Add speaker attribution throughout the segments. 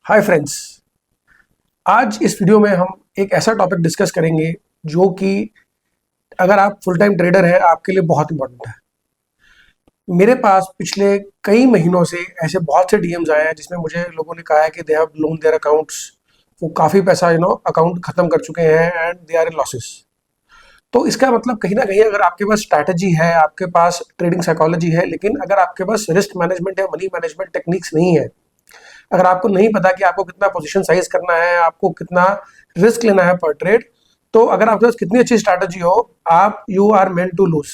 Speaker 1: Hi friends, आज इस video में हम एक ऐसा टॉपिक डिस्कस करेंगे जो कि अगर आप फुल टाइम ट्रेडर हैं आपके लिए बहुत इंपॉर्टेंट है। मेरे पास पिछले कई महीनों से ऐसे बहुत से डीएम्स आए हैं जिसमें मुझे लोगों ने कहा है कि they have blown their accounts, वो काफ़ी पैसा अकाउंट ख़त्म कर चुके हैं and they are in losses. तो इसका मतलब कहीं ना कहीं अगर आपके पास स्ट्रैटेजी है, आपके पास ट्रेडिंग साइकोलॉजी है, लेकिन अगर आपके पास रिस्क मैनेजमेंट या मनी मैनेजमेंट टेक्निक्स नहीं है, अगर आपको नहीं पता कि आपको कितना पोजीशन साइज करना है, आपको कितना रिस्क लेना है पर ट्रेड, तो अगर आपके पास कितनी अच्छी स्ट्रैटेजी हो, आप you are meant to lose.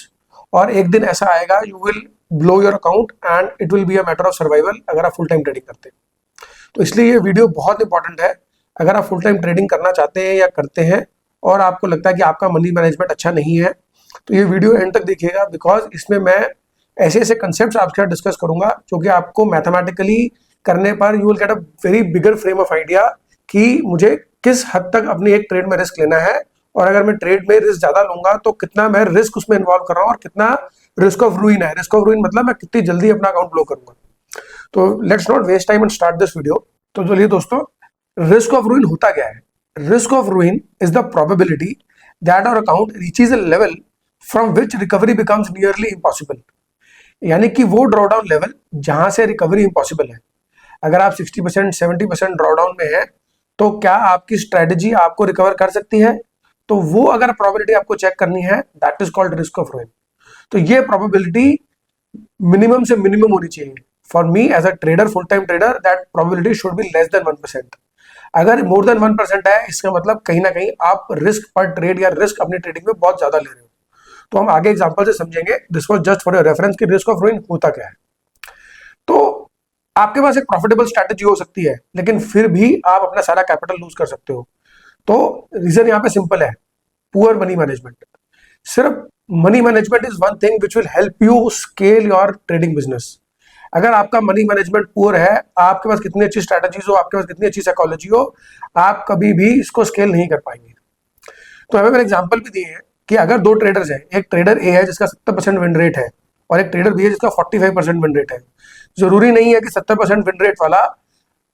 Speaker 1: और एक दिन ऐसा आएगा you will blow your account and it will be a matter of survival अगर आप फुल टाइम ट्रेडिंग करते हैं। तो इसलिए ये वीडियो बहुत इंपॉर्टेंट है। अगर आप फुल टाइम ट्रेडिंग करना चाहते हैं या करते हैं और आपको लगता है कि आपका मनी मैनेजमेंट अच्छा नहीं है, तो ये वीडियो एंड तक देखिएगा, बिकॉज इसमें मैं ऐसे ऐसे कंसेप्ट आपके साथ डिस्कस करूंगा जो कि आपको मैथमेटिकली करने पर you will get a very bigger frame of idea कि मुझे किस हद तक अपनी एक ट्रेड में रिस्क लेना है, और अगर मैं ट्रेड में रिस्क ज्यादा लूंगा तो कितना मैं रिस्क उसमें इन्वॉल्व कर रहा हूँ और कितना रिस्क ऑफ रूइन है। रिस्क ऑफ रूइन मतलब मैं कितनी जल्दी अपना अकाउंट ब्लो करूंगा। तो let's not waste time and start this video. तो चलिए दोस्तों, रिस्क ऑफ रूइन होता क्या है? Risk of ruin is the probability that our account reaches a level from which recovery becomes nearly impossible. यानी कि वो ड्रॉडाउन लेवल जहां से रिकवरी इम्पॉसिबल है। अगर आप 60% 70% ड्रॉडाउन में है, तो क्या आपकी स्ट्रेटजी आपको रिकवर कर सकती है? तो वो अगर प्रोबेबिलिटी आपको चेक करनी है, that is called risk of ruin. तो ये प्रोबेबिलिटी मिनिमम से मिनिमम होनी चाहिए। For me as a trader, full time trader, that probability should be less than 1%। अगर मोर देन 1% है, इसका मतलब कहीं ना कहीं आप रिस्क पर ट्रेड या रिस्क अपनी ट्रेडिंग में बहुत ज्यादा ले रहे हो। तो हम आगे एग्जांपल से समझेंगे। This was just for your reference कि रिस्क ऑफ रूइन होता क्या है। तो आपके पास एक प्रॉफिटेबल स्ट्रैटेजी हो सकती है, लेकिन फिर भी आप अपना सारा कैपिटल लूज कर सकते हो। तो रीजन यहाँ पे सिंपल है, पुअर मनी मैनेजमेंट। सिर्फ money management is one thing which will help you scale your trading business. अगर आपका मनी मैनेजमेंट पुअर है, आपके पास कितनी अच्छी स्ट्रैटेजीज हो, आपके पास कितनी अच्छी साइकोलॉजी हो, आप कभी भी इसको स्केल नहीं कर पाएंगे। तो हमें एग्जाम्पल भी दिए हैं कि अगर दो ट्रेडर्स हैं, एक ट्रेडर ए है जिसका 70% विन रेट है और एक ट्रेडर बी है जिसका 45% विन रेट है। जरूरी नहीं है कि 70% विन रेट वाला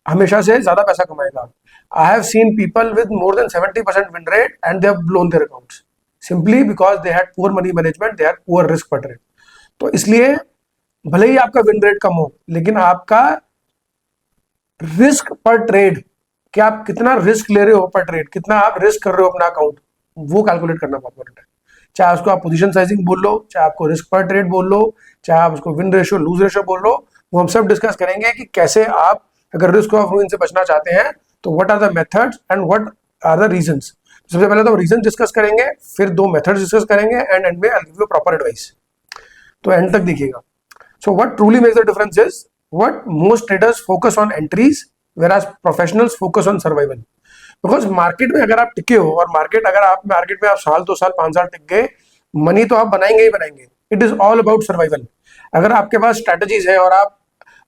Speaker 1: हमेशा से ज्यादा पैसा कमाएगा। I have seen people with more than 70% win rate and they have blown their accounts simply because they had poor money management, they had poor risk पर ट्रेड। तो इसलिए भले ही आपका विन रेट कम हो, लेकिन आपका रिस्क पर ट्रेड, कि आप कितना रिस्क ले रहे हो पर ट्रेड, कितना आप रिस्क कर रहे हो अपना अकाउंट, वो कैलकुलेट करना बहुत इंपॉर्टेंट है। चाहे उसको आप पोजीशन साइजिंग बोल लो, चाहे आपको रिस्क पर ट्रेड बोल लो, चाहे आप उसको विन रेशियो लूज रेशियो बोल लो, वो हम सब डिस्कस करेंगे कि कैसे आप अगर रिस्क ऑफ रूइन से बचना चाहते हैं तो what are the methods and what are the reasons. सबसे पहले तो रीजन डिस्कस करेंगे, फिर दो मेथड्स डिस्कस करेंगे एंड एंड में I will give you proper advice. तो एंड तक देखिएगा। So what truly makes the difference is what most traders focus on entries, whereas professionals focus on survival. Because market में अगर आप टिके हो, और मार्केट में आप साल 2 साल 5 साल टिक गए, मनी तो आप बनाएंगे ही बनाएंगे। It is all about survival. अगर आपके पास स्ट्रैटेजीज है और आप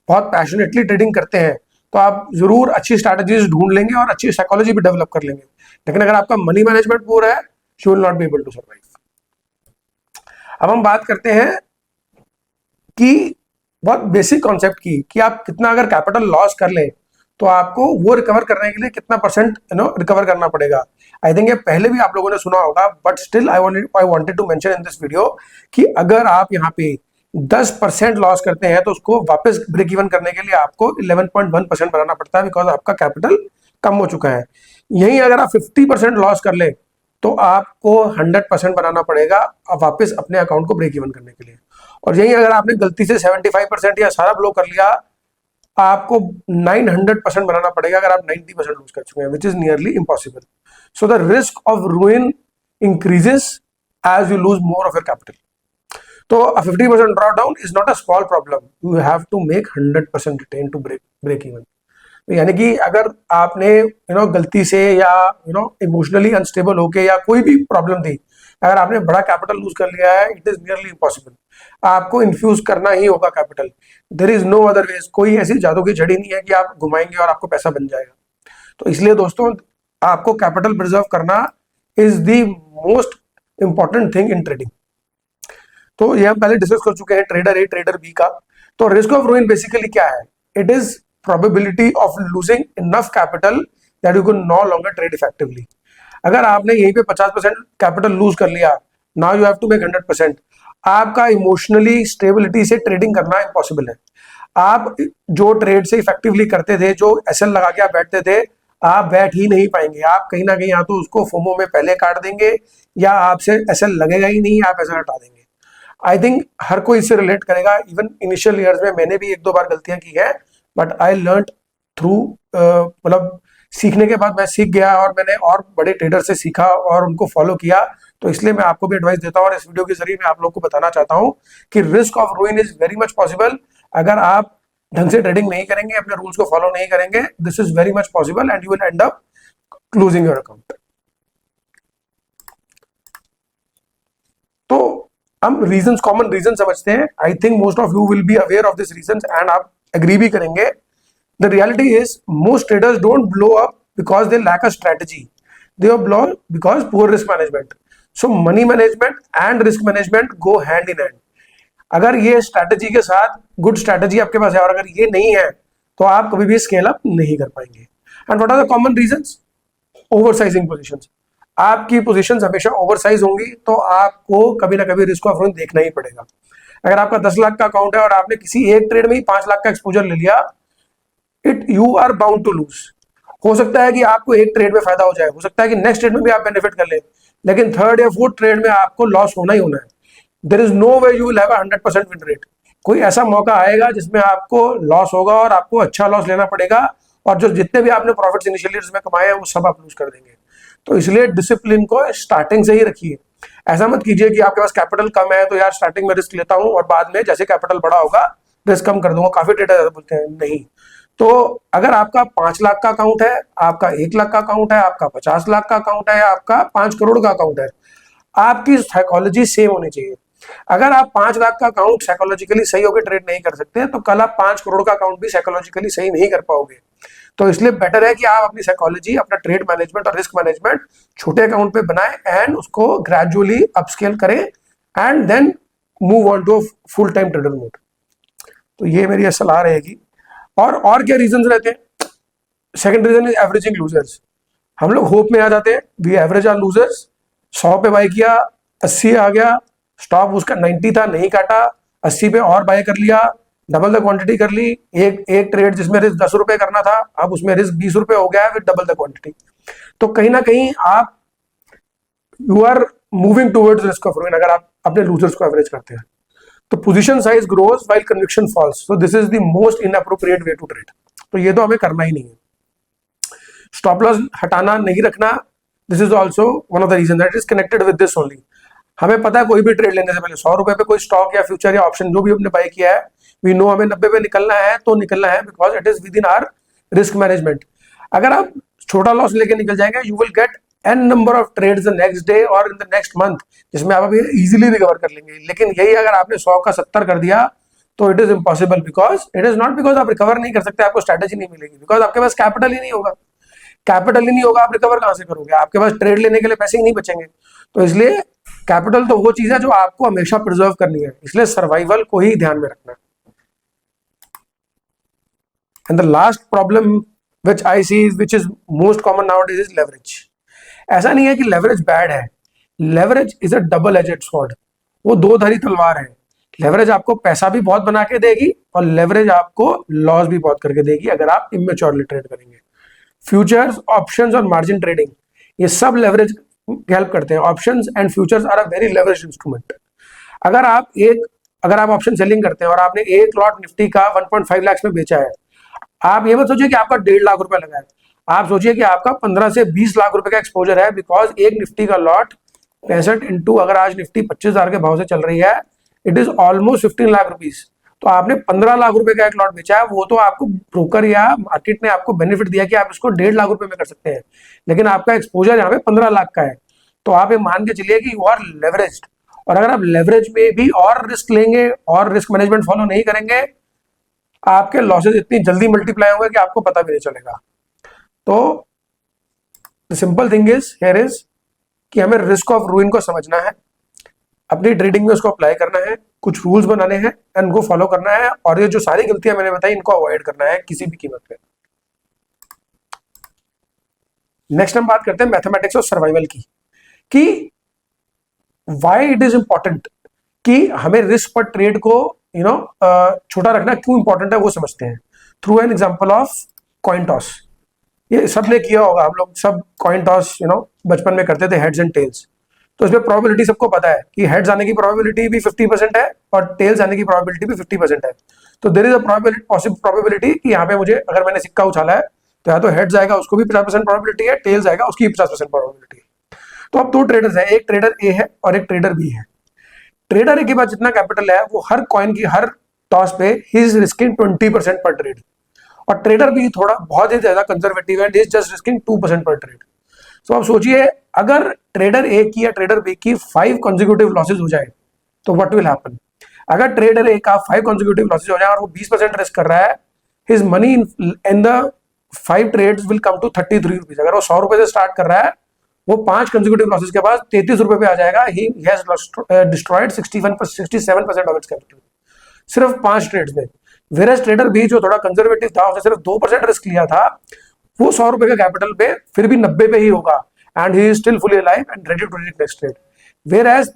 Speaker 1: बहुत पैशनेटली ट्रेडिंग करते हैं, तो आप जरूर अच्छी स्ट्रैटेजीज ढूंढ लेंगे और अच्छी साइकोलॉजी भी डेवलप कर लेंगे। लेकिन अगर आपका मनी मैनेजमेंट पूरा है, you will not be able to survive. अब हम बात करते हैं कि बहुत बेसिक कॉन्सेप्ट की, कि आप कितना अगर कैपिटल लॉस कर लें तो आपको वो रिकवर करने के लिए कितना परसेंट रिकवर करना पड़ेगा। आई थिंक ये पहले भी आप लोगों ने सुना होगा, but still I wanted to mention in this video कि अगर आप यहाँ पे 10% लॉस करते हैं तो उसको वापस ब्रेक इवन करने के लिए आपको 11.1% बनाना पड़ता है, बिकॉज आपका कैपिटल कम हो चुका है। यही अगर आप 50% लॉस कर ले तो आपको 100% बनाना पड़ेगा वापस अपने अकाउंट को ब्रेक इवन करने के लिए। और यही अगर आपने गलती से 75% या सारा ब्लो कर लिया, आपको 900% बनाना पड़ेगा अगर आप 90% लूज कर चुके हैं, which is nearly impossible. So the risk of ruin increases as you lose more of your capital. तो 50% drawdown is not a small problem, you have to make 100% return to break even. यानी कि अगर आपने गलती से या emotionally unstable होके या कोई भी प्रॉब्लम थी, अगर आपने बड़ा कैपिटल लूज कर लिया है, इट इज नियरली इम्पॉसिबल। आपको इन्फ्यूज करना ही होगा capital. There is no other ways. कोई ऐसी जादू की छड़ी नहीं है कि आप घुमाएंगे और आपको पैसा बन जाएगा। तो इसलिए दोस्तों, आपको कैपिटल प्रिजर्व करना is the most important thing in trading. तो ये हम पहले डिस्कस कर चुके हैं ट्रेडर ए ट्रेडर बी का। तो रिस्क ऑफ रूइन बेसिकली क्या है? It is probability of losing enough capital that you can no longer trade effectively. अगर आपने यहीं पे 50% कैपिटल लूज कर लिया, now you have to make 100%, आपका इमोशनली स्टेबिलिटी से ट्रेडिंग करना इम्पॉसिबल है। आप जो ट्रेड से इफेक्टिवली करते थे, जो एसएल लगा के आप बैठते थे, आप बैठ ही नहीं पाएंगे। आप कहीं ना कहीं या तो उसको फोमो में पहले काट देंगे या आपसे एसएल लगेगा ही नहीं, आप एसएल हटा देंगे। आई थिंक हर कोई इससे रिलेट करेगा। इवन इनिशियल ईयर्स में मैंने भी 1-2 बार गलतियां की है, बट आई लर्न थ्रू, मतलब सीखने के बाद मैं सीख गया और मैंने और बड़े ट्रेडर से सीखा और उनको फॉलो किया। तो इसलिए मैं आपको भी एडवाइस देता हूँ और इस वीडियो के जरिए मैं आप लोगों को बताना चाहता हूँ कि risk of ruin is very much possible. अगर आप ढंग से ट्रेडिंग नहीं करेंगे, अपने रूल्स को फॉलो नहीं करेंगे, this is very much possible and you will and up losing your account. तो हम रीजंस, कॉमन रीजन समझते हैं। I think most of you will be aware of this reasons and आप एग्री भी करेंगे। The reality is most traders don't blow up because they lack a strategy. They blow up because poor risk management. So money management and risk management go hand in hand. अगर ये strategy के साथ good strategy आपके पास है और अगर ये नहीं है तो आप कभी भी स्केल अप नहीं कर पाएंगे। And what are the common reasons? Oversizing positions. आपकी पोजीशंस हमेशा ओवरसाइज होंगी तो आपको कभी ना कभी रिस्क ऑफ रूइन देखना ही पड़ेगा। अगर आपका 10 लाख का अकाउंट है और आपने किसी एक ट्रेड में ही 5 लाख का एक्सपोजर ले लिया, you are bound to lose. हो सकता है कि आपको एक ट्रेड में फायदा हो जाए, हो सकता है कि नेक्स्ट ट्रेड में भी आप बेनिफिट कर ले, लेकिन थर्ड या फोर्थ ट्रेड में आपको लॉस होना ही होना है। There is no way you will have 100% win rate. कोई ऐसा मौका आएगा जिसमें आपको लॉस होगा और आपको अच्छा लॉस लेना पड़ेगा और जो जितने भी आपने प्रॉफिट्स इनिशियली इसमें कमाए हैं वो सब आप लूज कर देंगे। तो इसलिए डिसिप्लिन को स्टार्टिंग से ही रखिए। ऐसा मत कीजिए कि आपके पास कैपिटल कम है तो यार स्टार्टिंग में रिस्क लेता हूं और बाद में जैसे कैपिटल बड़ा होगा रिस्क कम कर दूंगा। काफी ट्रेडर बोलते हैं नहीं। तो अगर आपका 5 लाख का अकाउंट है, आपका 1 लाख का अकाउंट है, आपका 50 लाख का अकाउंट है, आपका 5 करोड़ का अकाउंट है, आपकी साइकोलॉजी सेम होनी चाहिए। अगर आप 5 लाख का अकाउंट साइकोलॉजिकली सही होकर ट्रेड नहीं कर सकते तो कल आप 5 करोड़ का अकाउंट भी साइकोलॉजिकली सही नहीं कर पाओगे। तो इसलिए बेटर है कि आप अपनी साइकोलॉजी, अपना ट्रेड मैनेजमेंट और रिस्क मैनेजमेंट छोटे अकाउंट पे बनाएं एंड उसको ग्रेजुअली अपस्केल करें and then move on to full time trader mode. तो ये मेरी सलाह रहेगी। और क्या रीजंस रहते हैं? Second reason is averaging losers. हम लोग होप में आ जाते हैं, वी एवरेज आर लूजर्स। 100 पे बाय किया, 80 आ गया, स्टॉप उसका 90 था, नहीं काटा, 80 पे और बाय कर लिया, डबल द क्वांटिटी कर ली। एक ट्रेड जिसमें रिस्क 10 रुपए करना था, अब उसमें रिस्क 20 रुपए हो गया है विद डबल द क्वांटिटी। तो कहीं ना कहीं आप you are moving towards risk of ruin अगर आप अपने लूजर्स को एवरेज करते हैं। तो position size grows while conviction falls, so this is the most inappropriate way to trade. तो ये तो हमें करना ही नहीं है। स्टॉप लॉस हटाना, नहीं रखना, this is also one of the reason that is connected with this only. हमें पता है कोई भी ट्रेड लेने से पहले 100 रुपए पे कोई स्टॉक या फ्यूचर या ऑप्शन जो भी हमने बाय किया है, वी नो हमें 90 पे निकलना है तो निकलना है because it is within our risk management. अगर आप छोटा लॉस लेके निकल जाएंगे, you will get n number of trades the next day और इन द नेक्स्ट मंथ जिसमें आप अभी इजीली रिकवर कर लेंगे। लेकिन यही अगर आपने 100 का 70 कर दिया तो it is impossible, because it is not because आप रिकवर नहीं कर सकते, आपको स्ट्रैटेजी नहीं मिलेगी, बिकॉज आपके पास कैपिटल ही नहीं होगा। कैपिटल ही नहीं होगा, आप रिकवर कहां से करोगे? आपके पास ट्रेड लेने के लिए पैसे ही नहीं बचेंगे। तो इसलिए कैपिटल तो वो चीज है जो आपको हमेशा प्रिजर्व करनी है, इसलिए सर्वाइवल को ही ध्यान में रखना। And the last problem which I see which is most common nowadays is leverage. ऐसा नहीं है कि लेवरेज बैड है, leverage is a double aged sword. वो दो धारी तलवार है। लेवरेज आपको पैसा भी बहुत बना के देगी और लेवरेज आपको लॉस भी बहुत करके देगी अगर आप इमेच्योरली ट्रेड करेंगे। फ्यूचर्स, ऑप्शंस और मार्जिन ट्रेडिंग ये सब लेवरेज हेल्प करते हैं। Options and futures are a very leverage instrument. अगर आप ऑप्शन सेलिंग करते हैं और आपने एक लॉट निफ्टी का 1.5 लाख में बेचा है, आप ये मत सोचिए कि आपका 1.5 लाख रुपए लगा है, आप सोचिए कि आपका 15 से 20 लाख रुपए का एक्सपोजर है, बिकॉज एक निफ्टी का लॉट 65 इंटू अगर आज निफ्टी 25,000 के भाव से चल रही है, it is almost 15 lakh rupees. तो आपने 15 लाख रुपए का एक लॉट बेचा है, वो तो आपको ब्रोकर या मार्केट ने आपको बेनिफिट दिया कि आप इसको 1.5 लाख रुपए में कर सकते हैं, लेकिन आपका एक्सपोजर यहाँ पे 15 लाख का है। तो आप ये मान के चलिए कि यू आर लेवरेज्ड। और अगर आप लेवरेज में भी और रिस्क लेंगे और रिस्क मैनेजमेंट फॉलो नहीं करेंगे, आपके लॉसेज इतनी जल्दी मल्टीप्लाई होंगे कि आपको पता भी नहीं चलेगा। तो the simple thing is here is कि हमें रिस्क ऑफ रूइन को समझना है, अपनी ट्रेडिंग में उसको अप्लाई करना है कुछ रूल्स बनाने हैं एंड उनको फॉलो करना है, और ये जो सारी गलतियां मैंने बताई इनको अवॉइड करना है किसी भी कीमत पे। नेक्स्ट हम बात करते हैं मैथमेटिक्स और सर्वाइवल की, कि व्हाई इट इज इंपॉर्टेंट, कि हमें रिस्क पर ट्रेड को छोटा रखना क्यों इंपॉर्टेंट है वो समझते हैं through an example of coin toss. ये सबने किया होगा, हम लोग सब कॉइन टॉस बचपन में करते थे, हेड्स एंड टेल्स। तो इसमें प्रोबेबिलिटी सबको पता है कि हेड्स आने की प्रोबेबिलिटी भी 50% है और टेल्स आने की प्रोबेबिलिटी भी 50% है। तो देयर इज अ प्रोबेबिलिटी कि यहाँ पे मुझे, अगर मैंने सिक्का उछाला है तो या तो हेड्स आएगा उसको भी 50% प्रोबेबिलिटी है, टेल्स आएगा उसकी भी 50% प्रोबेबिलिटी है। तो अब दो ट्रेडर्स है, एक ट्रेडर ए है और एक ट्रेडर बी है। ट्रेडर ए के पास जितना कैपिटल है वो हर कॉइन की हर टॉस पे ही इज रिस्किंग 20% पर ट्रेड, और ट्रेडर भी थोड़ा बहुत ही ज्यादा कंजर्वेटिव है, इज जस्ट रिस्किंग 2% पर ट्रेड। तो आप सोचिए अगर ट्रेडर ए की या ट्रेडर बी की 5 कंसेक्यूटिव लॉसेज हो जाए तो व्हाट विल हैपन। अगर ट्रेडर ए का 5 कंसेक्यूटिव लॉसेज हो जाए और वो 20% रिस्क कर रहा है, his money in the 5 trades will come to 33 rupees. अगर वो 100 रुपए से स्टार्ट कर रहा है, वो 5 कंसेक्यूटिव लॉसेज के बाद 33 रुपए पे आ जाएगा। He has destroyed 67% of its capital सिर्फ 5 ट्रेड्स में। वेरस ट्रेडर बी जो थोड़ा कंजर्वेटिव था, उसने सिर्फ 2% रिस्क लिया था, वो 100 रुपए का कैपिटल पे फिर भी 90 पे ही होगा and he is still fully alive and ready to take next trade. Whereas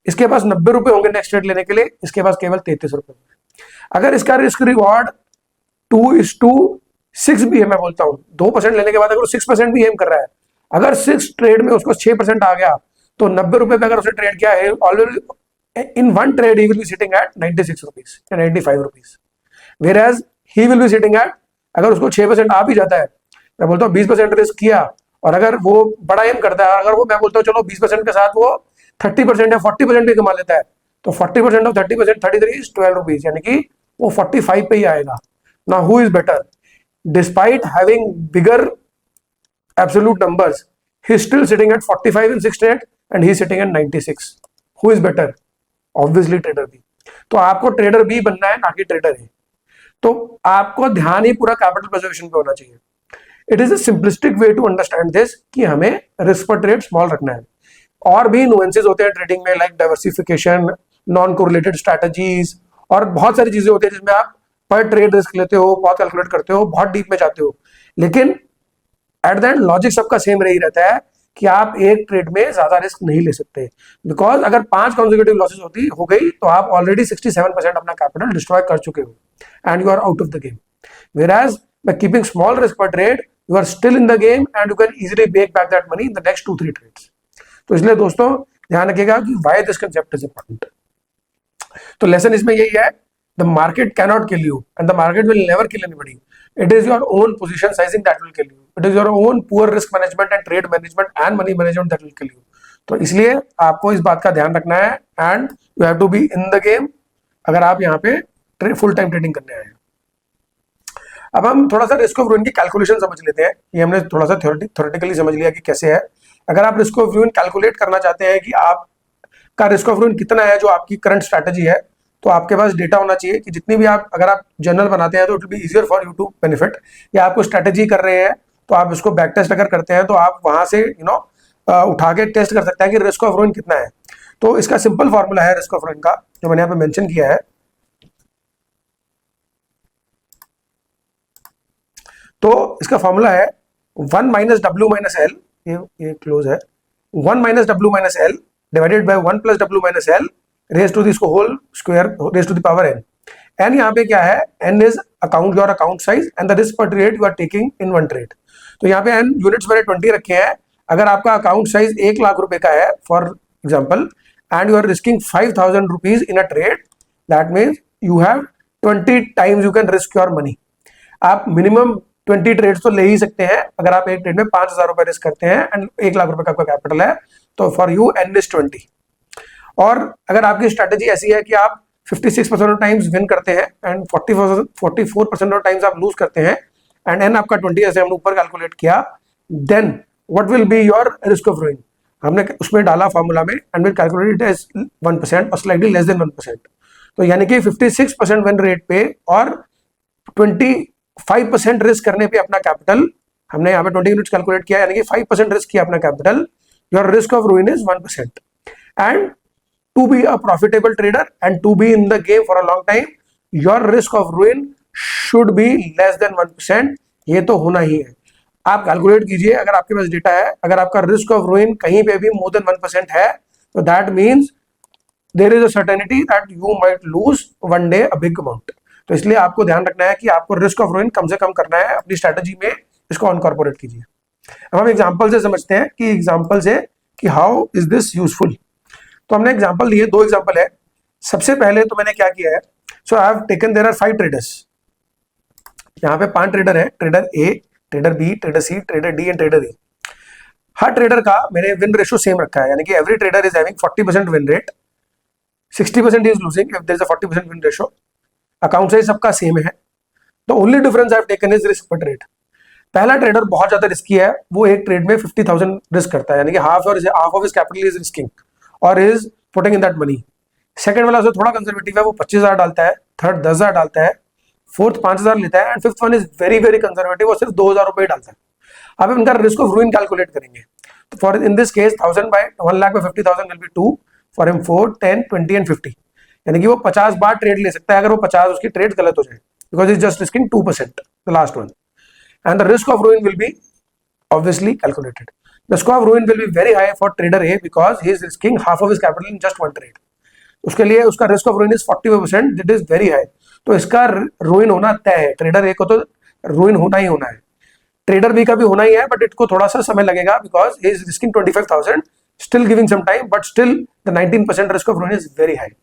Speaker 1: इसके पास 90 रुपए होंगे नेक्स्ट ट्रेड लेने के लिए, इसके पास केवल 33 रुपए। अगर इसका रिस्क रिवॉर्ड 2:6 भी है, मैं बोलता हूँ 2% लेने के बाद अगर 6% भी एम कर रहा है, अगर 6 ट्रेड में उसको 6% आ गया तो 90 रुपए पे अगर उसने ट्रेड किया है, already in one trade he will be sitting at 96 rupees या 95 rupees. Whereas he will be sitting at, अगर उसको 6% आ भी जाता है, मैं बोलता हूँ 20% रिस्क किया, और अगर वो बड़ा एम करता है, अगर वो मैं बोलता हूँ चलो 20% के साथ वो 30% या 40% भी कमा लेता है, तो 40% ऑफ 30% 33 इज 12 रुपीज, यानी कि वो 45 पे ही आएगा। Now who is better, despite having bigger absolute numbers, he is still sitting at 45 in 6 trade and he is sitting at 96। Who is better? Obviously trader B. तो आपको ट्रेडर बी बनना है, ना कि ट्रेडर ए। तो आपको ध्यान ही पूरा कैपिटल प्रिजर्वेशन पे होना चाहिए। It is a simplistic way to understand this कि हमें रिस्क पर ट्रेड स्मॉल रखना है। और भी नुएंसेस होते हैं ट्रेडिंग में, like diversification, non correlated strategies, और बहुत सारी चीजें होती है जिसमें आप पर ट्रेड रिस्क लेते हो, बहुत कैलकुलेट करते हो, बहुत डीप में जाते हो, लेकिन एट द एंड लॉजिक सबका सेम रही रहता है कि आप एक ट्रेड में ज्यादा रिस्क नहीं ले सकते, बिकॉज अगर 5 कॉन्सेक्यूटिव लॉसेज हो गई तो आप ऑलरेडी 67% अपना कैपिटल डिस्ट्रॉय कर चुके हो and you are out of the game. Whereas by keeping small risk per trade, you are still in the game and you can easily make back that money in the next 2-3 trades. तो इसलिए दोस्तों ध्यान रखिएगा कि why this concept is important. तो lesson इसमें यही है, the market cannot kill you and the market will never kill anybody. It is your own position sizing that will kill you. It is your own poor risk management and trade management and money management that will kill you. तो इसलिए आपको इस बात का ध्यान रखना है and you have to be in the game अगर आप यहाँ पे फुल टाइम ट्रेडिंग करने आए हैं। अब हम थोड़ा सा रिस्क ऑफ रूइन की कैलकुलेशन समझ लेते हैं। ये हमने थोड़ा सा थ्योरेटिकली समझ लिया कि कैसे है। अगर आप रिस्क ऑफ रूइन कैलकुलेट करना चाहते हैं कि आपका रिस्क ऑफ रूइन कितना है जो आपकी करंट स्ट्रैटेजी है, तो आपके पास डेटा होना चाहिए कि जितनी भी आप, अगर आप जर्नल बनाते हैं तो it will be easier for you to benefit, या आपको स्ट्रैटेजी कर रहे हैं तो आप इसको बैक टेस्ट अगर करते हैं तो आप वहां से उठा के टेस्ट कर सकते हैं कि रिस्क ऑफ रूइन कितना है। तो इसका सिंपल फॉर्मूला है रिस्क ऑफ रूइन का, जो मैंने यहाँ पे मेंशन किया है। तो इसका फॉर्मूला है 1 माइनस डब्ल्यू माइनस एल, ये क्लोज है, 1 minus W minus L divided by 1 plus W minus L raise to this को whole square raise to the power N. N यहाँ पे क्या है? N is account your account size and the risk पर trade you are taking in one trade. तो यहाँ पे N units मैंने 20 रखे हैं। अगर आपका अकाउंट साइज 1 लाख रुपए का है for example, and you are risking 5000 rupees in a trade, that means you have 20 times you can risk your money. आप मिनिमम 20 ट्रेड्स तो ले ही सकते हैं। अगर आप एक ट्रेड में 5000 रुपए रिस्क करते हैं एंड 1 लाख रुपए का आपका कैपिटल है, तो फॉर यू एन इज 20। और अगर आपकी स्ट्रेटेजी ऐसी है कि आप 56% ऑफ टाइम्स विन करते हैं एंड 44% ऑफ टाइम्स आप लूज करते हैं एंड एन आपका 20 ऐसे हमने ऊपर कैलकुलेट किया, then what will be your risk of ruin. हमने उसमें डाला फॉर्मूला में and will calculate it as 1% और स्लाइटली लेस देन 1%। तो यानी कि 56% विन रेट पे और 25% रिस्क करने पे अपना कैपिटल, हमने यहाँ पे 20 यूनिट्स कैलकुलेट किया, यानी कि 5% रिस्क किया अपना capital, your risk of ruin is 1%। And to be a profitable trader and to be in the game for a long time, your risk of ruin should be less than 1%. ये तो होना ही है. आप calculate कीजिए, अगर आपके पास data है, अगर आपका रिस्क ऑफ रुइन कहीं पे भी मोर देन 1% है, तो that means there is a certainty that you might lose one day a big amount. तो इसलिए आपको ध्यान रखना है कि आपको रिस्क ऑफ रुइन कम से कम करना है अपनी स्ट्रेटेजी में, इसको इनकॉर्पोरेट कीजिए. अब हम एग्जांपल से समझते हैं कि एग्जांपल से कि हाउ इज दिस यूजफुल. तो हमने एग्जांपल लिए, 2 एग्जांपल है. सबसे पहले तो मैंने क्या किया है, so I have taken there are 5 traders. यहाँ पे 5 ट्रेडर है, trader A, trader B, trader C, trader D and trader E. हर ट्रेडर का मैंने विन रेशियो सेम रखा है, यानी कि every trader is having 40% win rate, 60% is losing if there is a 40% win ratio. Account size सबका same है. The only difference I have taken is risk पर ट्रेड. पहला ट्रेडर बहुत ज्यादा रिस्की है, वो एक ट्रेड में 50,000 रिस्क करता है, यानी कि half of his capital is risking और is putting in that money. Second वाला थोड़ा कंजर्वेटिव है, वो 25,000 डालता है. थर्ड 10,000 डालता है. फोर्थ 5,000 लेता है. And fifth one is very very conservative, वो सिर्फ 2,000 रुपए डालता है. अब इनका रिस्क ऑफ रूइन कैलकुलेट करेंगे. तो for in this case 1000 by 1 lakh में 50,000 will be 2 for him 4 10 20 and 50, यानी कि वो 50 बार ट्रेड ले सकता है अगर वो 50 उसकी ट्रेड गलत हो जाए, because is just risking 2% the last one. And the risk of ruin will B obviously calculated. The risk of ruin will be very high for trader A because he is risking half of his capital in just one trade. उसके लिए उसका risk of ruin is 45%, it is very high. तो इसका ruin होना तय है. Trader A को तो ruin होना ही होना है, ट्रेडर B का भी होना ही है, बट इसको थोड़ा सा समय लगेगा because he is risking 25,000, still giving some time, but still the 19% risk of ruin is very high.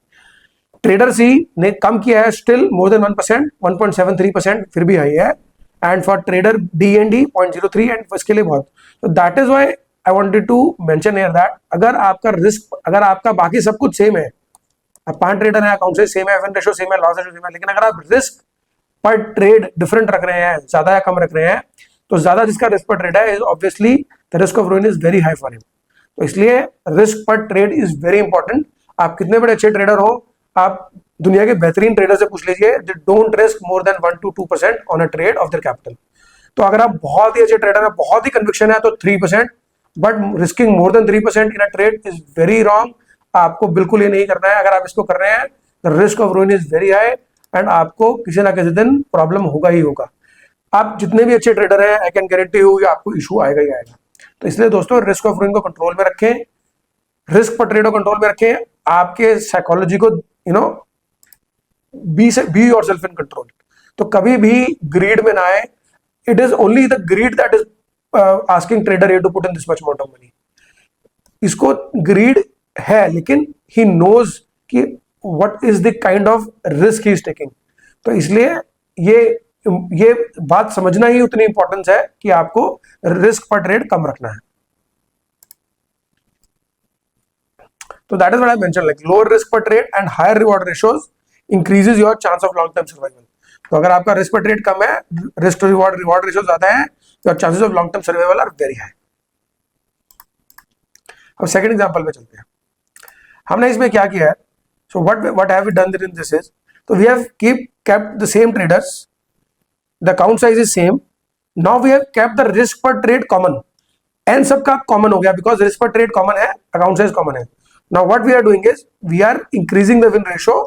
Speaker 1: Trader C ने कम किया है, still more than 1%, 1.73% फिर भी हाई है. And for trader D and D 0.03 and इसके लिए बहुत. So that is why I wanted to mention here that अगर आपका रिस्क, अगर आपका बाकी सब कुछ सेम है, अब 5 ट्रेडर है, अकाउंट से सेम है, विन रेशियो सेम है, लॉस रेशियो सेम है, लेकिन अगर आप रिस्क पर ट्रेड डिफरेंट रख रहे हैं, ज्यादा या कम रख रहे हैं, तो ज्यादा जिसका रिस्क पर ट्रेड है, obviously the risk of ruin is very high for him. तो इसलिए रिस्क पर ट्रेड इज वेरी इंपॉर्टेंट. आप कितने बड़े अच्छे ट्रेडर हो, आप दुनिया के बेहतरीन ट्रेडर से पूछ लीजिए, they don't risk more then 1 to 2% on a trade of their capital. तो अगर आप बहुत ही अच्छे ट्रेडर है, बहुत ही कन्विक्शन है, तो 3%, but risking more than 3% in a trade is very wrong. आपको बिल्कुल ये नहीं करना है. अगर आप इसको कर रहे हैं, the risk of ruin is very high and आपको किसी ना किसी दिन प्रॉब्लम होगा ही होगा. आप जितने भी अच्छे ट्रेडर हैं, आई कैन गारंटी यू आपको इशू आएगा ही आएगा. तो इसलिए दोस्तों रिस्क ऑफ रुइन को कंट्रोल में रखें, रिस्क पर ट्रेड को कंट्रोल में रखें. आपके साइकोलॉजी को बी योरसेल्फ इन कंट्रोल. तो कभी भी ग्रीड में ना आए. It is only the greed that is asking trader A to put in this much amount of money. इसको ग्रीड है, लेकिन ही नोज कि what is the kind of risk he is taking. तो इसलिए ये बात समझना ही उतनी इंपॉर्टेंस है कि आपको रिस्क पर ट्रेड कम रखना है. तो that is what I mention, like lower risk पर trade and higher reward ratios increases your chance of long term survival. तो अगर आपका रिस्क पर ट्रेड कम है, रिस्क टू रिवॉर्ड रेशियो ज्यादा है, तो chances of long term survival are very high. अब सेकंड एग्जांपल पे चलते हैं. हमने इसमें क्या किया है, so what have we done in this is, तो we have kept the same traders, the account size is same. Now we have kept the risk per trade common, and सबका common हो गया because risk per trade common है, account size common है. Now what we are doing is we are increasing the win ratio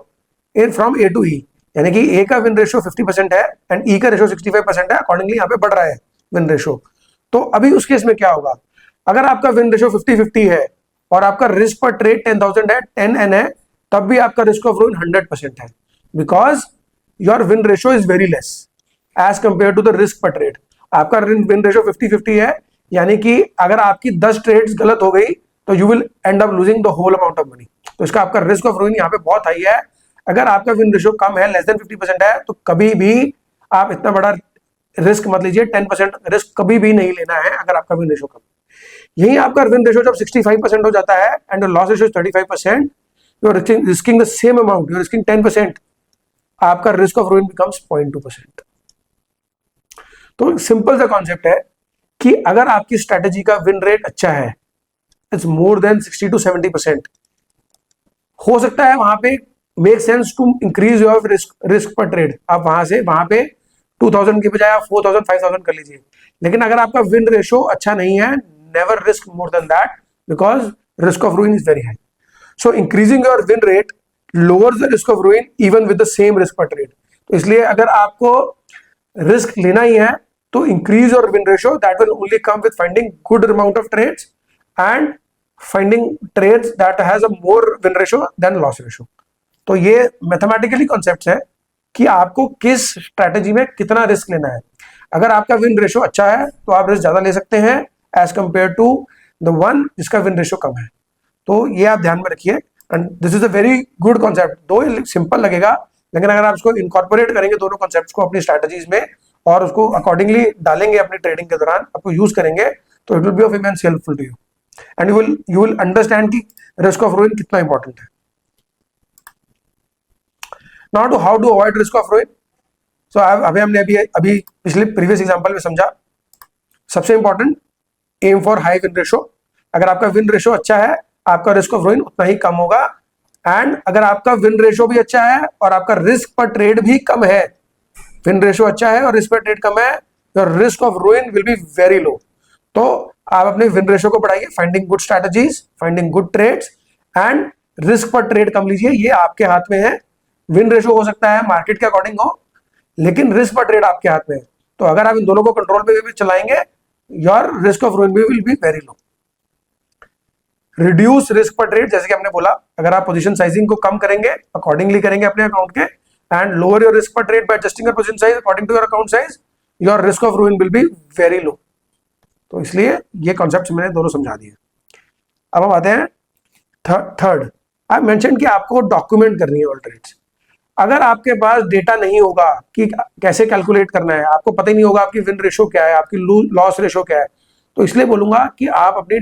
Speaker 1: in from A to E, यानी कि A का win ratio 50% है and E का ratio 65% है, accordingly यहाँ पे बढ़ रहा है win ratio. तो अभी उस केस में क्या होगा, अगर आपका win ratio 50-50 है और आपका risk per trade 10,000 है, 10N है, तब भी आपका risk of ruin 100% है, because your win ratio is very less as compared to the risk per trade. आपका win ratio 50-50 है, यानी कि अगर आपकी 10 ट्रेड्स गलत हो गई तो you will end up losing the whole amount of money. तो इसका आपका risk of ruin यहाँ पे बहुत हाई है. अगर आपका win ratio कम है, less than 50% है, तो कभी भी आप इतना बड़ा रिस्क मत लीजिए. 10% रिस्क कभी भी नहीं लेना है अगर आपका win ratio कम. यही आपका win ratio जब 65% हो जाता है and the loss ratio is 35%, you are risking the same amount, you are risking 10%. आपका रिस्क ऑफ रूइन बिकम्स 0.2%. तो सिंपल सा कॉन्सेप्ट है कि अगर आपकी स्ट्रेटेजी का विन रेट अच्छा है, इट्स मोर देन 60 to 70%, हो सकता है वहां पे make sense to increase your risk पर ट्रेड. आप वहां पे 2000 की बजाय आप 4000 5000 कर लीजिए. लेकिन अगर आपका विन रेशियो अच्छा नहीं है, never risk more than that, because risk of ruin is very high. So increasing your win rate lowers the risk of ruin even with the same risk पर ट्रेड। तो इसलिए अगर आपको रिस्क लेना ही है तो increase your win ratio, that will only come with finding good amount of trades and finding trades that has a more win ratio than loss ratio. तो ये मैथमेटिकली कॉन्सेप्ट है कि आपको किस स्ट्रैटेजी में कितना रिस्क लेना है। अगर आपका विन रेशियो अच्छा है तो आप रिस्क ज्यादा ले सकते हैं as compare to the one जिसका विन रेशियो कम है। तो ये आप ध्यान में रखिए and this is a very good concept. दो सिंपल लगेगा लेकिन अगर आप इसको इनकॉर्पोरेट करेंगे दोनों कॉन्सेप्ट्स को अपनी स्ट्रैटेजीज में और उसको अकॉर्डिंगली डालेंगे अपनी ट्रेडिंग के दौरान, आपको यूज करेंगे तो it will be of immense helpful to you and you will understand कि रिस्क ऑफ रूइन कितना इंपॉर्टेंट है। Now to how to avoid risk of ruin. So अभी हमने अभी पिछले प्रीवियस एग्जांपल में समझा, सबसे important aim for high win ratio. अगर आपका विन रेशियो अच्छा है आपका रिस्क ऑफ रूइन उतना ही कम होगा एंड अगर आपका विन रेशियो भी अच्छा है और आपका रिस्क पर ट्रेड भी कम है, विन रेशियो अच्छा है और रिस्क पर ट्रेड कम है, your risk of ruin will be very low. तो आप अपने विन रेशियो को बढ़ाइए, finding good strategies, finding good trades and risk पर ट्रेड कम लीजिए, ये आपके हाथ में है। विन रेशियो हो सकता है मार्केट के अकॉर्डिंग हो लेकिन रिस्क पर ट्रेड आपके हाथ में है। तो अगर आप इन दोनों को कंट्रोल में भी चलाएंगे your risk of ruin will be very low. Reduce risk पर ट्रेड, जैसे कि हमने बोला अगर आप पोजीशन साइजिंग को कम करेंगे अकॉर्डिंगली करेंगे अपने अकाउंट के एंड लोअर योर रिस्क पर trade by adjusting your position size according to your account size, your risk of ruin will be very low. तो इसलिए ये कॉन्सेप्ट मैंने दोनों समझा दिए। अब हम आते हैं थर्ड, आई मेंशन कि आपको डॉक्यूमेंट करनी है ऑल ट्रेड्स। अगर आपके पास डेटा नहीं होगा कि कैसे कैलकुलेट करना है, आपको पता ही नहीं होगा आपकी विन रेशियो क्या है, आपकी लॉस रेशियो क्या है, तो इसलिए बोलूंगा कि आप अपनी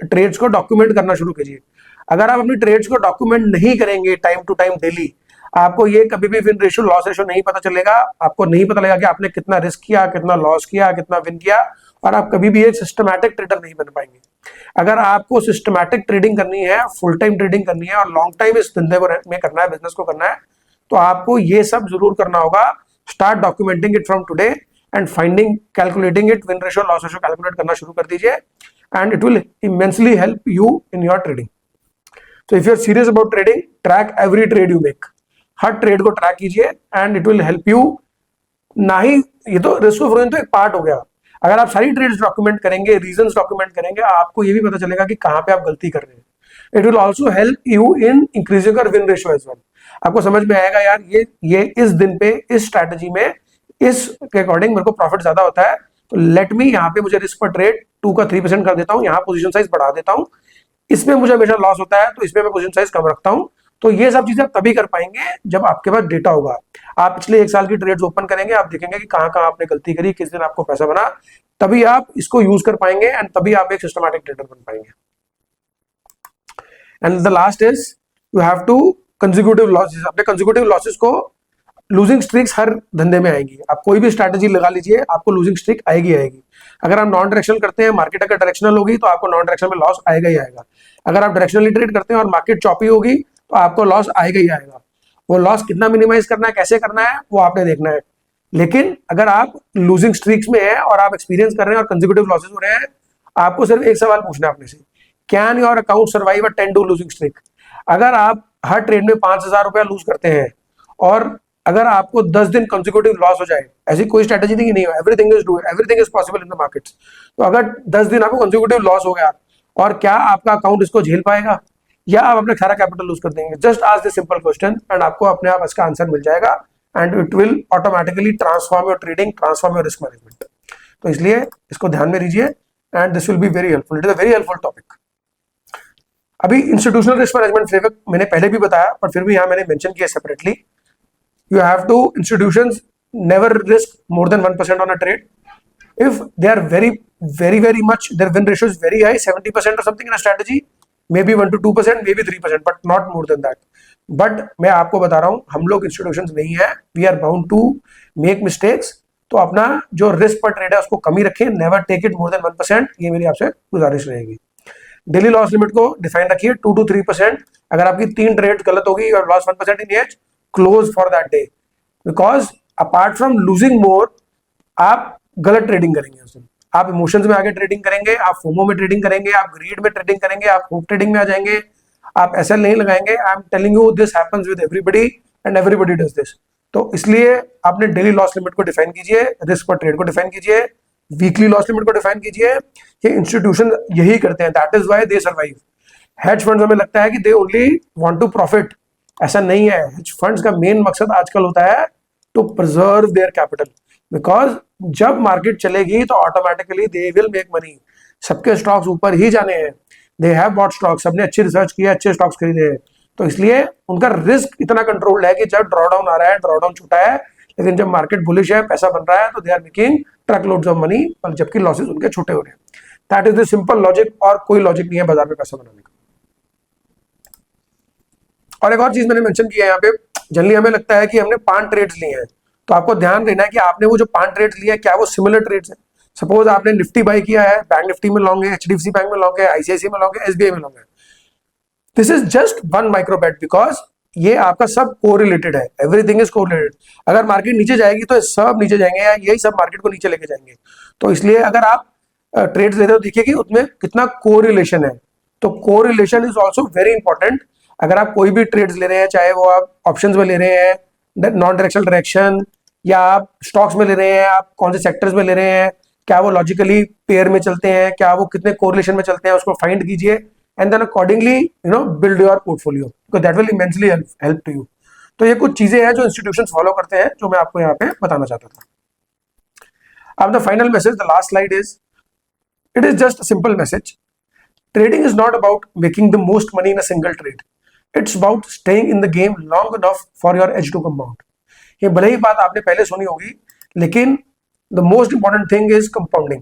Speaker 1: ट्रेड्स को डॉक्यूमेंट करना शुरू कीजिए। अगर आप अपनी ट्रेड्स को डॉक्यूमेंट नहीं करेंगे टाइम टू टाइम डेली, आपको ये कभी भी विन रेशियो लॉस रेशियो नहीं पता चलेगा, आपको नहीं पता लगेगा कि आपने कितना रिस्क किया, कितना लॉस किया, कितना विन किया, और आप कभी भी एक सिस्टमैटिक ट्रेडर नहीं बन पाएंगे। अगर आपको सिस्टमैटिक ट्रेडिंग करनी है, फुल टाइम ट्रेडिंग करनी है और लॉन्ग टाइम इस धंधे में करना है, बिजनेस को करना है, तो आपको ये सब जरूर करना होगा। Start documenting it from today and finding calculating it, win ratio loss ratio calculate करना शुरू कर दीजिए and it will immensely help you in your trading. So if you are serious about trading, track every trade you make. Her trade को track कीजिए and it will help you. ना ही ये तो risk of ruin तो एक part हो गया, अगर आप सारी ट्रेड्स डॉक्यूमेंट करेंगे, रीजंस डॉक्यूमेंट करेंगे, आपको ये भी पता चलेगा कि कहां पे आप गलती कर रहे हैं। It will also help you in increasing your win ratio as well. आपको समझ में आएगा यार ये इस दिन पे इस स्ट्रैटेजी में इस के अकॉर्डिंग मेरे को प्रॉफिट ज्यादा होता है, तो लेट मी यहाँ पे मुझे रिस्क पर ट्रेड 2 का 3% कर देता हूँ, यहाँ पोजीशन साइज बढ़ा देता हूँ, इसमें मुझे हमेशा लॉस होता है तो इसमें मैं पोजीशन साइज कम रखता हूं। तो ये सब चीजें आप तभी कर पाएंगे जब आपके पास डेटा होगा। आप पिछले 1 साल की ट्रेड्स ओपन करेंगे, आप देखेंगे कि कहां कहां आपने गलती करी, किस दिन आपको पैसा बना, तभी आप इसको यूज कर पाएंगे एंड तभी आप एक सिस्टमैटिक ट्रेडर बन पाएंगे। And the last is you have to consecutive losses. अपने कंसेक्यूटिव लॉसेस को, लूजिंग स्ट्रिक्स हर धंधे में आएंगी, आप कोई भी स्ट्रैटेजी लगा लीजिए आपको लूजिंग स्ट्रिक आएगी। अगर आप नॉन डायरेक्शनल करते हैं, मार्केट अगर डायरेक्शनल होगी तो आपको नॉन डायरेक्शनल में लॉस आएगा ही आएगा। अगर आप डायरेक्शनली ट्रेड करते हैं और मार्केट चॉपी होगी तो आपको लॉस आएगा ही आएगा। वो लॉस कितना मिनिमाइज करना है, कैसे करना है, वो आपने देखना है। लेकिन अगर आप लूजिंग स्ट्रिक्स में है और आप एक्सपीरियंस कर रहे हैं और कंसेक्यूटिव लॉसेस हो रहे हैं, आपको सिर्फ एक सवाल पूछना है अपने से, can your account survive a 10 losing streak. अगर आप हर ट्रेड में 5,000 रुपया लूज करते हैं और अगर आपको 10 दिन कंसेक्यूटिव लॉस हो जाए, ऐसी कोई स्ट्रेटेजी नहीं है, everything is possible in the markets. तो अगर 10 दिन आपको कंसेक्यूटिव लॉस हो गया, और क्या आपका अकाउंट इसको झेल पाएगा या आप अपने सारा कैपिटल लूज कर देंगे? Just ask this simple question and आपको अपने आप इसका आंसर मिल जाएगा and it will automatically transform your trading, transform your risk management. तो इसलिए इसको ध्यान में लीजिए and this will be very helpful. It is a very helpful topic. अभी इंस्टीट्यूशनल रिस्क मैनेजमेंट फ्रेमवर्क मैंने पहले भी बताया, पर फिर भी यहाँ मैंने मेंशन किया separately. You have to, institutions never risk more than 1% on a trade. If they are very much, their win ratio is very high, 70% or something in a strategy, maybe 1 to 2%, maybe 3%, but not more than that. But मैं आपको बता रहा हूँ, हम लोग institutions नहीं है, we are bound to make mistakes. तो अपना जो रिस्क पर ट्रेड है उसको कमी रखें, never take it more than 1%, ये मेरी आपसे गुजारिश रहेगी। डेली लॉस लिमिट को डिफाइन रखिए 2 to 3%। अगर आपकी 3 ट्रेड गलत होगी और loss 1% in edge, close for that day, because apart from losing more आप गलत ट्रेडिंग करेंगे उस दिन। आप इमोशंस में आगे ट्रेडिंग करेंगे, आप फोमो में ट्रेडिंग करेंगे, आप ग्रीड में ट्रेडिंग करेंगे, आप होप ट्रेडिंग में आ जाएंगे, आप एसएल नहीं लगाएंगे, I am telling you this happens with everybody and everybody does this. तो इसलिए आपने डेली लॉस लिमिट को डिफाइन कीजिए, रिस्क पर ट्रेड को डिफाइन कीजिए, वीकली लॉस लिमिट को डिफाइन कीजिए। ये इंस्टीट्यूशन यही करते हैं, that is why they survive. Hedge funds हमें लगता है कि they only want to profit, ऐसा नहीं है। हेज फंड्स का मेन मकसद आजकल होता है to preserve their capital, because जब मार्केट चलेगी तो automatically they will make money. सबके स्टॉक्स ऊपर ही जाने हैं, दे हैव बॉट स्टॉक, सबने अच्छी रिसर्च की है, अच्छे स्टॉक्स खरीदे हैं, तो इसलिए उनका रिस्क इतना कंट्रोल्ड है कि जब ड्रॉडाउन आ रहा है, ड्रॉडाउन छूटा है, लेकिन जब मार्केट बुलिश है, पैसा बन रहा है, तो they are making truck loads of money, और जबकि लॉसेस उनके छोटे हो रहे हैं। That is the simple logic, और कोई लॉजिक नहीं है बाजार में पैसा बनाने का। और एक और चीज मैंने मेंशन की है यहाँ पे, जनरली हमें लगता है कि हमने 5 ट्रेड्स लिए हैं, तो आपको ध्यान देना है कि आपने वो जो 5 ट्रेड्स लिए हैं, क्या वो सिमिलर ट्रेड्स हैं। सपोज आपने निफ्टी बाय किया है, बैंक निफ्टी में लॉन्ग है, एचडीएफसी बैंक में लॉन्ग है, आईसीआईसी में लॉन्ग है, एसबीआई में लॉन्ग है, this is just one micro bet, because ये आपका सब कोरिलेटेड है, एवरीथिंग इज कोरिलेटेड। अगर मार्केट नीचे जाएगी तो सब नीचे जाएंगे, या यही सब मार्केट को नीचे लेके जाएंगे। तो इसलिए अगर आप ट्रेड्स लेते हो, देखिए कि उसमें कितना कोरिलेशन है। तो correlation is also very important. अगर आप कोई भी ट्रेड्स ले रहे हैं, चाहे वो आप ऑप्शंस में ले रहे हैं, नॉन डायरेक्शनल डायरेक्शन, या आप स्टॉक्स में ले रहे हैं, आप कौन से सेक्टर्स में ले रहे हैं, क्या वो लॉजिकली पेयर में चलते हैं, क्या वो कितने कोरिलेशन में चलते हैं, उसको फाइंड कीजिए, and then accordingly build your portfolio, because that will immensely help to you. तो ये कुछ चीजें हैं जो इंस्टीट्यूशंस फॉलो करते हैं, जो मैं आपको यहाँ पे बताना चाहता था। अब the final message, the last slide is, it is just a simple message. Trading is not about making the most money in a single trade. It's about staying in the game long enough for your edge to compound. ये भले ही बात आपने पहले सुनी होगी, लेकिन the most important thing is compounding.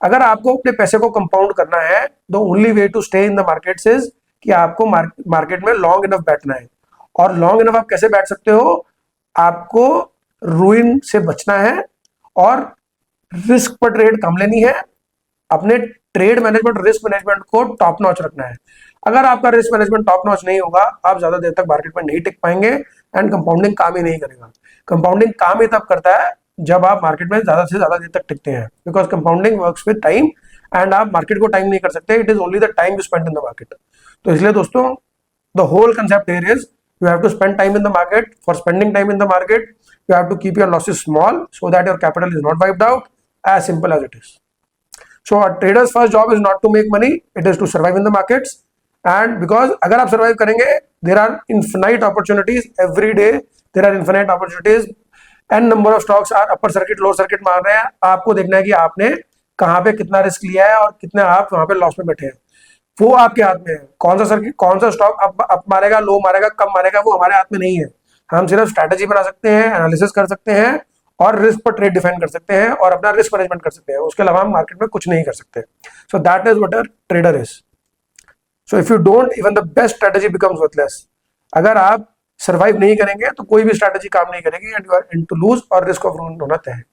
Speaker 1: अगर आपको अपने पैसे को कंपाउंड करना है, the only way to stay in the markets is कि आपको मार्केट में लॉन्ग इनफ बैठना है। और लॉन्ग इनफ आप कैसे बैठ सकते हो? आपको रूइन से बचना है, और रिस्क पर ट्रेड कम लेनी है, अपने ट्रेड मैनेजमेंट, रिस्क मैनेजमेंट को टॉप नॉच रखना है। अगर आपका रिस्क मैनेजमेंट टॉप नॉच नहीं होगा, आप ज्यादा देर तक मार्केट में नहीं टिक पाएंगे, एंड कंपाउंडिंग काम ही नहीं करेगा। कंपाउंडिंग काम ही तब करता है जब आप मार्केट में ज्यादा से ज्यादा देर तक टिकते हैं, because compounding works with time, and आप मार्केट को टाइम नहीं कर सकते, it is only the time you spend in the market. तो इसलिए दोस्तों, the whole concept here is you have to spend time in the market. For spending time in the market, you have to keep your losses small so that your capital is not wiped out. As simple as it is. So a trader's first job is not to make money, it is to survive in the markets. And because अगर आप survive करेंगे, there are infinite opportunities every day. There are infinite opportunities. N number of stocks are upper circuit, lower circuit मार रहे हैं। आपको देखना है कि आपने कहाँ पे कितना रिस्क लिया है और कितने आप वहां पे लॉस में बैठे हैं, वो आपके हाथ में है। कौन सा सर्किट, कौन सा स्टॉक अप मारेगा, लो मारेगा, कम मारेगा, वो हमारे हाथ में नहीं है। हम सिर्फ स्ट्रैटेजी बना सकते हैं, एनालिसिस कर सकते हैं, और रिस्क पर ट्रेड डिफाइन कर सकते हैं, और अपना रिस्क मैनेजमेंट कर सकते हैं। उसके अलावा हम मार्केट में कुछ नहीं कर सकते। So that is what a trader is. So if you don't, even the best strategy becomes worthless. अगर आप सर्वाइव नहीं करेंगे तो कोई भी स्ट्रैटेजी काम नहीं करेगी, and you are in to lose, और रिस्क ऑफ रूइन होना तय है।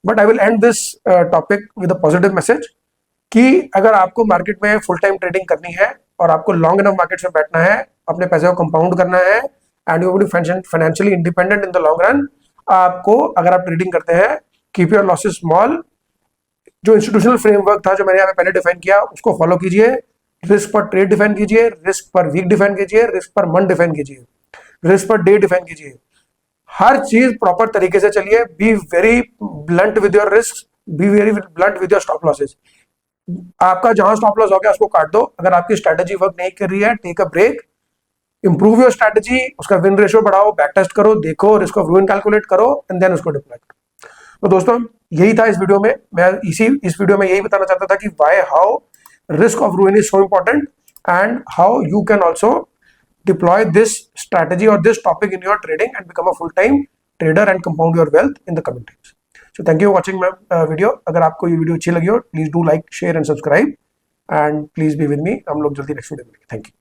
Speaker 1: But I will end this topic with a positive message कि अगर आपको मार्केट में फुल टाइम ट्रेडिंग करनी है, और आपको लॉन्ग इनफ मार्केट में बैठना है, अपने पैसे को कंपाउंड करना है, and you will be financially independent in the long run, आपको, अगर आप ट्रेडिंग करते हैं, कीप योर लॉसेस स्मॉल। जो इंस्टीट्यूशनल फ्रेमवर्क था जो मैंने यहाँ पे पहले डिफाइन किया, उसको फॉलो कीजिए। रिस्क पर ट्रेड डिफाइन कीजिए, रिस्क पर वीक डिफाइन कीजिए, रिस्क पर मंथ डिफाइन कीजिए, रिस्क पर डे डिफाइन कीजिए। हर चीज प्रॉपर तरीके से चलिए। Be very blunt with your risk, be very blunt with your stop losses. आपका जहां स्टॉप लॉस हो गया उसको काट दो। अगर आपकी स्ट्रैटेजी वर्क नहीं कर रही है, take a break, improve your strategy, उसका विन रेशियो बढ़ाओ, बैक टेस्ट करो, देखो, रिस्क ऑफ रूइन कैलकुलेट करो, एंड देन उसको डिप्लॉय करो। तो दोस्तों, यही था इस वीडियो में। मैं इस वीडियो में यही बताना चाहता था कि why, how risk of ruin is so important, and how you can also deploy this strategy और this topic in your trading and become a full time trader and compound your wealth in the coming times. So thank you for watching my video. अगर आपको ये video अच्छी लगी हो, please do like, share and subscribe, and please be with me. हम लोग जल्दी next video में मिलेंगे। Thank you.